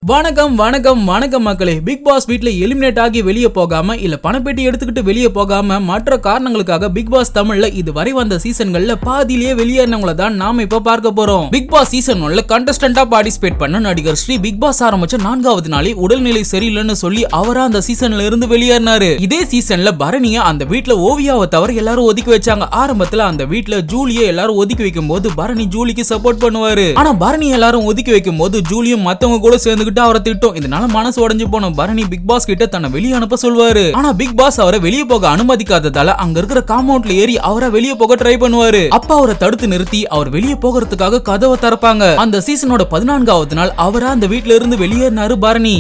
வணக்கம் வணக்கம் வணக்கம் மக்களே. பிக் பாஸ் வீட்ல எலிமினேட் ஆகி வெளியே போகாம இல்ல பணப்பேட்டி எடுத்துக்கிட்டு வெளியே போகாம மற்ற காரணங்களுக்காக பிக் பாஸ் தமிழ்ல இதுவரை வந்த சீசன்கள்ல பாதியிலேயே வெளியேறினவங்கள தான் நாம இப்ப பார்க்க போறோம். பிக் பாஸ் சீசன் 1ல கண்டஸ்டன்டா பார்ட்டிசிபேட் பண்ண நடிகர் ஸ்ரீ பிக் பாஸ் ஆரம்பிச்ச 4வது நாளே உடல்நிலை சரியில்லைன்னு சொல்லி அவரா அந்த சீசன்ல இருந்து வெளியேறினாரு. இதே சீசன்ல பரணிய அந்த வீட்ல ஓவியாவை தவிர எல்லாரும் ஒதுக்கி வச்சாங்க. ஆரம்பத்துல அந்த வீட்ல ஜூலியை எல்லாரும் ஒதுக்கி வைக்கும் போது பரணி ஜூலிக்கு சப்போர்ட் பண்ணுவாரு. ஆனா பரணி எல்லாரும் ஒதுக்கி வைக்கும் போது ஜூலியும் மத்தவங்க கூட சேர்ந்து அவரை திட்டம். இதனால மனசு உடைஞ்சு போன பரணி பிக் பாஸ் கிட்ட தன்னை வெளியே அனுப்ப சொல்வாரு. ஆனா பிக் பாஸ் அவரை வெளியே போக அனுமதிக்காததால அங்க இருக்கிற காம்பவுண்ட்ல ஏறி அவரை வெளியே போக ட்ரை பண்ணுவாரு. அப்ப அவரை தடுத்து நிறுத்தி அவர் வெளியே போகிறதுக்காக கதவை திறப்பாங்க. அந்த சீசனோட 14வது நாள் அவரா அந்த வீட்ல இருந்து வெளியேறினாரு பரணி.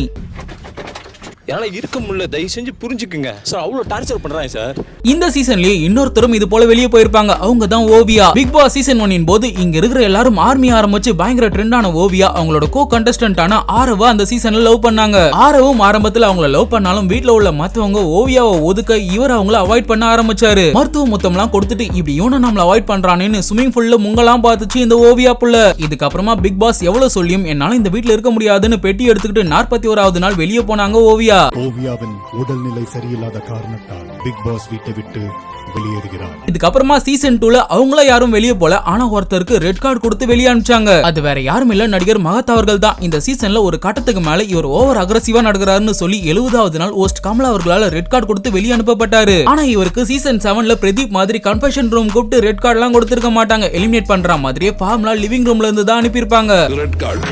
என்னால இருக்க முடியல, தயவு செஞ்சு புரிஞ்சுக்குங்க சார். அவ்வளவு டார்ச்சர் பண்றாங்க சார். இந்த சீசன்லயே இன்னொருத்தரும் இது போல வெளியே போயிருப்பாங்க. அவங்க தான் ஓவியா. பிக் பாஸ் சீசன் 1 போது இங்க இருக்கிற எல்லாரும் ஆர்மி ஆரம்பிச்சு பயங்கர ட்ரெண்டான ஓவியா அவங்களோட கோ கண்டஸ்டன்டான ஆரவ அந்த சீசன்ல லவ் பண்ணாங்க. ஆரவும் ஆரம்பத்துல அவங்கள லவ் பண்ணாலும் வீட்ல உள்ள மத்தவங்க ஓவியாவை ஒதுக்க இவர் அவங்கள அவாய்ட் பண்ண ஆரம்பிச்சாரு. மருத்துவ முத்தம்லாம் கொடுத்துட்டு இப்படி இவனை நம்மள அவாய்ட் பண்றானேன்னு ஸ்விமிங் பூல்ல முங்கலாம் பார்த்துச்சு இந்த ஓவியா புள்ள. இதுக்கப்புறமா பிக் பாஸ் எவ்வளவு சொல்லியும் என்னால இந்த வீட்ல இருக்க முடியாதுன்னு பெட்டி எடுத்துக்கிட்டு 41வது நாள் வெளியே போனாங்க ஓவியா. ஓவியாவின் உடல்நிலை சரியில்லாத காரணத்தால் பிக் பாஸ் வீட்டை விட்டு வெளியேறுகிறார். இதுக்கப்புறமா சீசன் 2ல அவங்கள யாரும் வெளியே போல. ஆனா ஒருத்தருக்கு ரெட் கார்டு கொடுத்து வெளியே அனுப்பிச்சாங்க. அது வேற யாரும் இல்ல, நடிகர் மகத் அவர்கள் தான். இந்த சீசன்ல ஒரு கட்டத்துக்கு மேல இவர் ஓவர் அக்ரெசிவா நடக்கிறாருன்னு சொல்லி 70வது நாள் ஹோஸ்ட் கமலா அவர்களால ரெட் கார்டு கொடுத்து வெளியே அனுப்பப்பட்டாரு. ஆனா இவருக்கு சீசன் 7ல பிரதீப் மாதிரி கன்ஃபெஷன் ரூம் கூப்பிட்டு ரெட் கார்டு எல்லாம் கொடுத்திருக்க மாட்டாங்க. எலிமினேட் பண்ற மாதிரியே ஃபார்முலா லிவிங் ரூம்ல இருந்து தான் அனுப்பியிருப்பாங்க. ரெட் கார்டு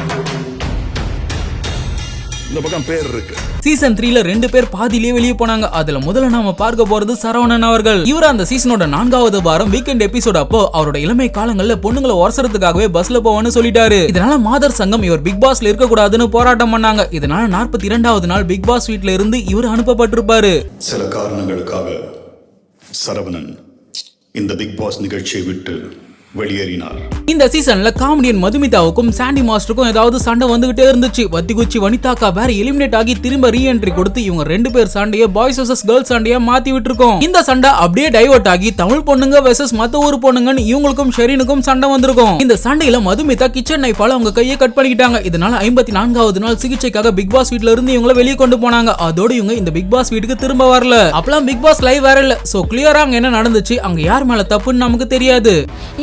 இந்த பக்கம் பேர் இருக்கு. சீசன் 3ல 2 பேர் பாதியிலே வெளியே போனாங்க. அதுல முதல்ல நாம பார்க்க போறது சரவணன் அவர்கள். இவர் அந்த சீசனோட 4வது வாரம் வீக்கெண்ட் எபிசோட் அப்போ அவரோட இளமை காலங்கள்ல பொண்ணுங்களை ஒரசறதுக்காகவே பஸ்ல போவான்னு சொல்லிட்டாரு. இதனால மாதர் சங்கம் இவர் பிக் பாஸ்ல இருக்க கூடாதுன்னு போராட்டம் பண்ணாங்க. இதனால 42வது நாள் பிக் பாஸ் வீட்ல இருந்து இவர் அனுப்பப்பட்டிருப்பாரு. சில காரணங்களுக்காக சரவணன் இந்த பிக் பாஸ் நிகழ்ச்சியை விட்டு வெளியேறினார். இந்த சீசன்ல காமெடியன் மதுமிதாவுக்கும் சாண்டி மாஸ்டருக்கும் ஏதாவது சண்டை வந்துகிட்டே இருந்துச்சு. வத்திகுச்சி வனிதாக்கா வேற எலிமினேட் ஆகி திரும்ப ரீஎன்ட்ரி கொடுத்து இவங்க 2 பேர் சண்டைய பாய்ஸ் vs கேர்ள்ஸ் சண்டையா மாத்தி விட்டுருக்கோம். இந்த சண்டை அப்படியே டைவர்ட் ஆகி தமிழ் பொண்ணுங்க vs மத்த ஊர் பொண்ணுங்கன்னு இவங்களுக்கும் ஷெரீனுக்கும் சண்டை வந்திருக்கும். இந்த சண்டையில மதுமிதா கிச்சன் நைஃபால அவங்க கையை கட் பண்ணிக்கிட்டாங்க. இதனால 54வது நாள் சிகிச்சைக்காக பிக் பாஸ் வீட்ல இருந்து இவங்கள வெளியே கொண்டு போனாங்க. அதோட இவங்க இந்த பிக் பாஸ் வீட்டுக்கு திரும்ப வரல. அப்பலாம் பிக் பாஸ் லைவ் வேற இல்ல. சோ கிளியரா அங்க என்ன நடந்துச்சு, அங்க யார் மேல தப்புன்னு நமக்கு தெரியாது.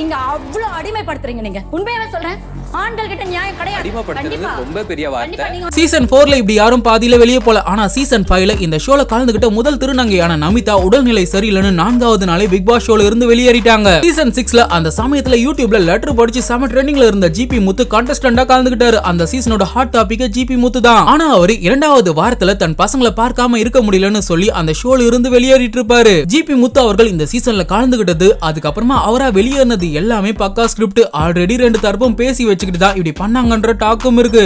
இங்க அவ்வளவு அடிமைப்படுத்துறீங்க நீங்க. உண்மையாவே சொல்றேன், ஆண்கள் கிட்ட நியாயம் கிடையாது. அடிமைப்படுத்துறது ரொம்ப பெரிய வார்த்தை. சீசன் 4ல இப்படி யாரும் பாதியில வெளியே போல. ஆனா சீசன் 5ல இந்த ஷோல கலந்துகிட்ட முதல் திருநங்கையான நமிதா உடல்நிலை சரியில்லைன்னு 4வது நாளே பிக் பாஸ் ஷோல இருந்து வெளியேறிட்டாங்க. சீசன் 6ல அந்த சமயத்துல யூடியூப்ல லெட்டர் படிச்சு செம ட்ரெண்டிங்ல இருந்த ஜிபி முத்து கண்டஸ்டன்டா கலந்துகிட்டாரு. அந்த சீசனோட ஹாட் டாபிக் ஜிபி முத்து தான். ஆனா அவரு 2வது வாரத்துல தன் பசங்களை பார்க்காம இருக்க முடியலன்னு சொல்லி அந்த ஷோல இருந்து வெளியேறிட்டு இருப்பாரு. ஜிபி முத்து அவர்கள் இந்த சீசன்ல கலந்துகிட்டது அதுக்கப்புறமா அவரா வெளியேறினது எல்லாமே பக்கா ஸ்கிரிப்ட். ஆல்ரெடி 2 தரப்பும் பேசி வச்சுக்கிட்டு தான் இப்படி பண்ணாங்கன்ற டாக்கும் இருக்கு.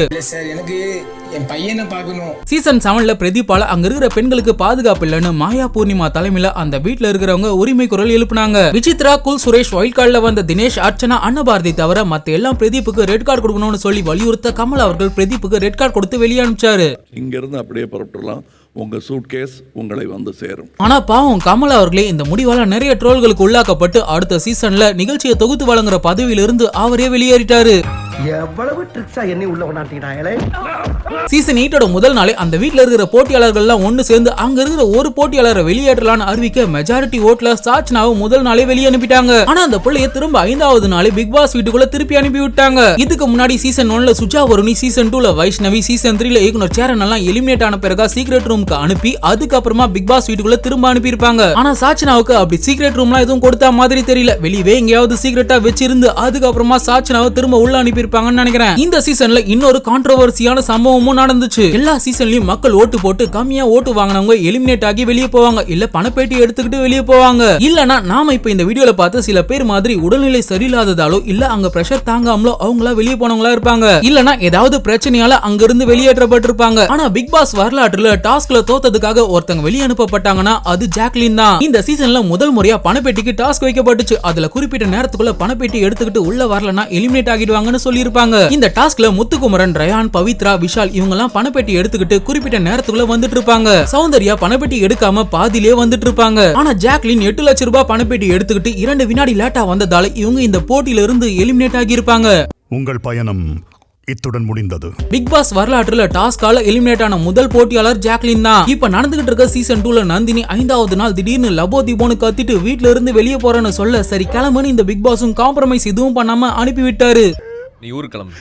சீசன் 7ல பிரதீபால அங்க இருக்கிற பெண்களுக்கு பாதுகாப்பு இல்லன்னு மாயா பூர்ணிமா தலைமையில அந்த வீட்ல இருக்கிறவங்க உரிமை குரல் எழுப்புனாங்க. விசித்ரா, குல் சுரேஷ், வைல்ட் கார்டுல வந்த தினேஷ், அர்ச்சனா, அன்னபாரதி தவிர மத்த எல்லாம் பிரதீப்புக்கு ரெட் கார்டு கொடுக்கணும்னு சொல்லி வலியுறுத்த கமல் அவர்கள் பிரதீப்புக்கு ரெட் கார்டு கொடுத்து வெளியே அனுப்பிச்சாரு. இங்க இருந்து அப்படியே புறப்படலாம், உங்க சூட்கேஸ் உங்களை வந்து சேரும். ஆனா பாவம் கமல் அவர்களே இந்த முடிவால நிறைய ட்ரோல்களுக்கு உள்ளாக்கப்பட்டு அடுத்த சீசன்ல நிகழ்ச்சியை தொகுத்து வழங்குற பதவியில இருந்து அவரே வெளியேறிட்டாரு. எவ்வளவு ட்ரிக்ஸா என்னை உள்ள கொண்டாட்டிட்டாங்களே. சீசன் 8ஓட முதல் நாளே அந்த வீட்ல இருக்கிற போட்டியாளர்கள் எல்லாம் ஒன்னு சேர்ந்து அங்க இருக்கிற ஒரு போட்டியாளரை வெளியேற்றலான்னு அறிவிக்க மெஜாரிட்டி ஓட்ல சாச்சனாவை முதல் நாளே வெளியே அனுப்பிட்டாங்க. ஆனா அந்த பிள்ளைய திரும்ப 5வது நாளே பிக் பாஸ் வீட்டுக்குள்ள திருப்பி அனுப்பி விட்டாங்க. இதுக்கு முன்னாடி சீசன் 1ல சுஜா வருணி, சீசன் 2ல வைஷ்ணவி, சீசன் 3ல இயக்குனர் சேரன் எல்லாம் எலிமினேட் ஆன பிறகு சீக்ரெட் ரூமுக்கு அனுப்பி அதுக்கப்புறமா பிக் பாஸ் வீட்டுக்குள்ள திரும்ப அனுப்பி இருப்பாங்க. ஆனா சாச்சனாவுக்கு அப்படி சீக்ரெட் ரூம்லாம் எதுவும் கொடுத்தா மாதிரி தெரியல. வெளியவே எங்கேயாவது சீக்ரெட்டா வச்சிருந்து அதுக்கப்புறமா சாச்சனாவை திரும்ப உள்ள அனுப்பி இருப்பாங்கன்னு நினைக்கிறேன். இந்த சீசன்ல இன்னொரு கான்ட்ரோவர்சியான சம்பவமும் நடந்துச்சு. எல்லா சீசன்லயும் மக்கள் ஓட்டு போட்டு கம்மியா ஓட்டு வாங்கினவங்க எலிமினேட் ஆகி வெளியே போவாங்க, இல்ல பணப்பேட்டி எடுத்துக்கிட்டு வெளியே போவாங்க. இல்லனா நாம இப்ப இந்த வீடியோல பார்த்து சில பேர் மாதிரி உடல்நிலை சரியில்லாததாலோ இல்ல அங்க பிரஷர் தாங்காமலோ அவங்களா வெளியே போனவங்களா இருப்பாங்க. இல்லனா ஏதாவது பிரச்சனையால அங்க இருந்து வெளியேற்றப்பட்டிருப்பாங்க. ஆனா பிக் பாஸ் வரலாற்றுல டாஸ்க்ல தோத்ததுக்காக ஒருத்தங்க வெளியே அனுப்பப்பட்டாங்கன்னா அது ஜாக்லின் தான். இந்த சீசன்ல முதல் முறையா பணப்பேட்டிக்கு டாஸ்க் வைக்கப்பட்டுச்சு. அதுல குறிப்பிட்ட நேரத்துக்குள்ள பணப்பேட்டி எடுத்துக்கிட்டு உள்ள வரலனா எலிமினேட் ஆகிடுவாங்கன்னு சொல்லியிருப்பாங்க. இந்த டாஸ்க்ல முத்துக்குமரன், ரயான், பவித்ரா, விஷால் இவங்கெல்லாம் பணப்பேட்டி எடுத்துக்கிட்டு குறிப்பிட்ட நேரத்துக்குள்ள வந்துட்டு இருப்பாங்க. சௌந்தர்யா பணப்பேட்டி எடுக்காம பாதியிலே வந்துட்டு இருப்பாங்க. ஆனா ஜாக்லின் 8 லட்சம் ரூபாய் பணப்பேட்டி எடுத்துக்கிட்டு 2 வினாடி லேட்டா வந்ததால இவங்க இந்த போட்டியில இருந்து எலிமினேட் ஆகி இருப்பாங்க. உங்கள் பயணம் இத்துடன் முடிந்தது. பிக் பாஸ் வரலாற்றுல டாஸ்கால எலிமினேட் ஆன முதல் போட்டியாளர் ஜாக்லின் தான். இப்ப நடந்துகிட்டு இருக்க சீசன் 2ல நந்தினி 5வது நாள் திடீர்னு லபோ தீபோன்னு கத்திட்டு வீட்ல இருந்து வெளியே போறேன்னு சொல்ல சரி கிளம்புன்னு இந்த பிக் பாஸும் காம்ப்ரமைஸ் எதுவும் பண்ணாம அனுப்பி விட்டாரு. நீ ஊருக்கு கிளம்பு.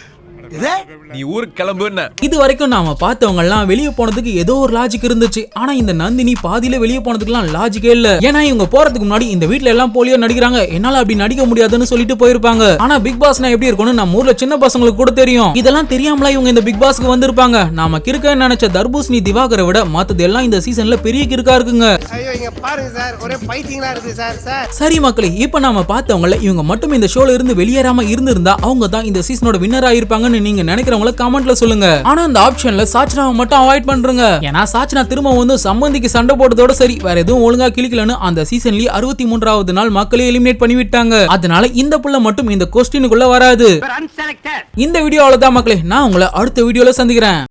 நீ ஊருக்கு கிளம்புன்னு இது வரைக்கும் நாம பார்த்தவங்க எல்லாம் வெளியே போனதுக்கு ஏதோ ஒரு லாஜிக் இருந்துச்சு. ஆனா இந்த நந்தினி பாதியில வெளியே போனதுக்குலாம் லாஜிக்கே இல்ல. ஏன்னா இவங்க போறதுக்கு முன்னாடி இந்த வீட்ல எல்லாம் போலியோ நடிக்கிறாங்க, என்னால அப்படி நடிக்க முடியாதுன்னு சொல்லிட்டு போயிருப்பாங்க. ஆனா பிக் பாஸ்னா எப்படி இருக்கும்னு நம்ம ஊர்ல சின்ன பசங்களுக்கு கூட தெரியும். இதெல்லாம் தெரியாமல இவங்க இந்த பிக் பாஸ்க்கு வந்திருப்பாங்க. நாம கிறுக்கன்னு நினைச்ச தர்பூசணி திவாகரை விட மத்தது எல்லாம் இந்த சீசன்ல பெரிய கிறுக்கா இருக்குங்க. ஐயோ இங்க பாருங்க சார், ஒரே பைத்தியங்களா இருக்கு சார். சரி மக்களே, இப்ப நாம பார்த்தவங்கள இவங்க மட்டும் இந்த ஷோல இருந்து வெளியேறாம இருந்திருந்தா அவங்க தான் இந்த சீசனோட வின்னர் ஆயிருப்பாங்கன்னு நீங்க நினைக்கிறவங்கள கமெண்ட்ல சொல்லுங்க. ஆனா அந்த ஆப்ஷன்ல சாச்சனாவை மட்டும் அவாய்ட் பண்றங்க. ஏன்னா சாச்சனா திரும்ப வந்து சம்பந்திக்கு சண்டை போட்டதோட சரி வேற எதுவும் ஒழுங்கா கிளிக்கலன்னு அந்த சீசன்லயே 63வது நாள் மக்களே எலிமினேட் பண்ணி விட்டாங்க. அதனால இந்த புள்ள மட்டும் இந்த கொஸ்டினுக்குள்ள வராது. இந்த வீடியோ அவ்வளவுதான் மக்களே, நான் உங்களை அடுத்த வீடியோல சந்திக்கிறேன்.